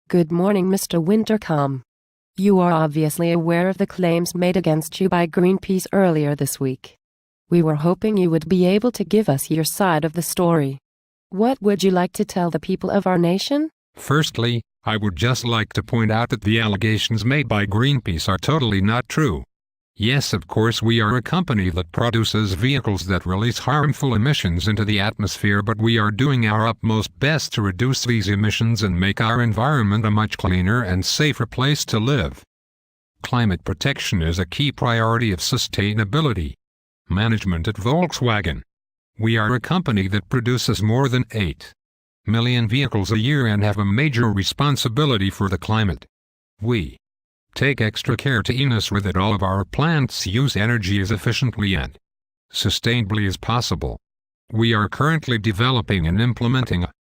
Good morning, Mr. Wintercom. You are obviously aware of the claims made against you by Greenpeace earlier this week. We were hoping you would be able to give us your side of the story. What would you like to tell the people of our nation? Firstly, I would just like to point out that the allegations made by Greenpeace are totally not true. Yes, of course, we are a company that produces vehicles that release harmful emissions into the atmosphere, but we are doing our utmost best to reduce these emissions and make our environment a much cleaner and safer place to live. Climate protection is a key priority of sustainability management at Volkswagen. We are a company that produces more than 8 million vehicles a year and have a major responsibility for the climate. We take extra care to ensure that all of our plants use energy as efficiently and sustainably as possible. We are currently developing and implementing a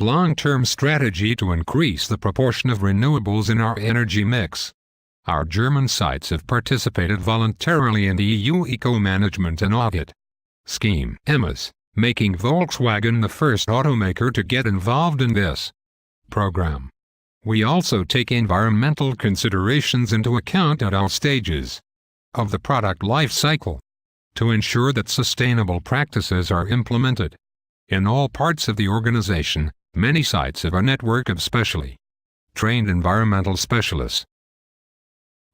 long-term strategy to increase the proportion of renewables in our energy mix. Our German sites have participated voluntarily in the EU Eco-Management and Audit Scheme (EMAS), making Volkswagen the first automaker to get involved in this program. We also take environmental considerations into account at all stages of the product life cycle to ensure that sustainable practices are implemented. In all parts of the organization, many sites have a network of specially trained environmental specialists.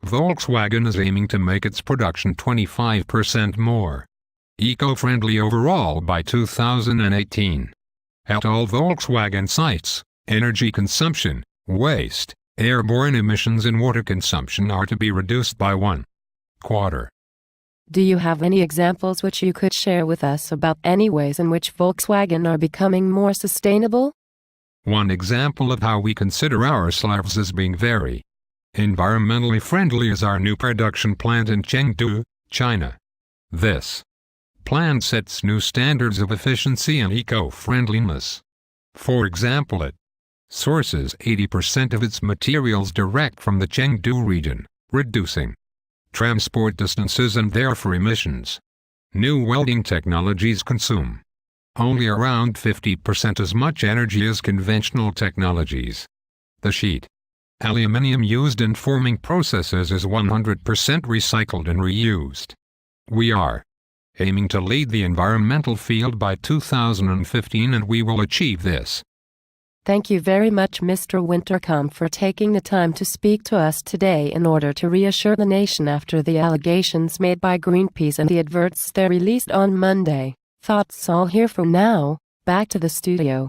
Volkswagen is aiming to make its production 25% more eco-friendly overall by 2018. At all Volkswagen sites, energy consumption, waste, airborne emissions and water consumption are to be reduced by 1/4. Do you have any examples which you could share with us about any ways in which Volkswagen are becoming more sustainable? One example of how we consider ourselves as being very environmentally friendly is our new production plant in Chengdu, China. This plant sets new standards of efficiency and eco-friendliness. For example, it sources 80% of its materials direct from the Chengdu region, reducing transport distances and therefore emissions. New welding technologies consume only around 50% as much energy as conventional technologies. The sheet aluminum used in forming processes is 100% recycled and reused. We are aiming to lead the environmental field by 2015, and we will achieve this. Thank you very much, Mr. Wintercom, for taking the time to speak to us today in order to reassure the nation after the allegations made by Greenpeace and the adverts they released on Monday. That's all here for now. Back to the studio.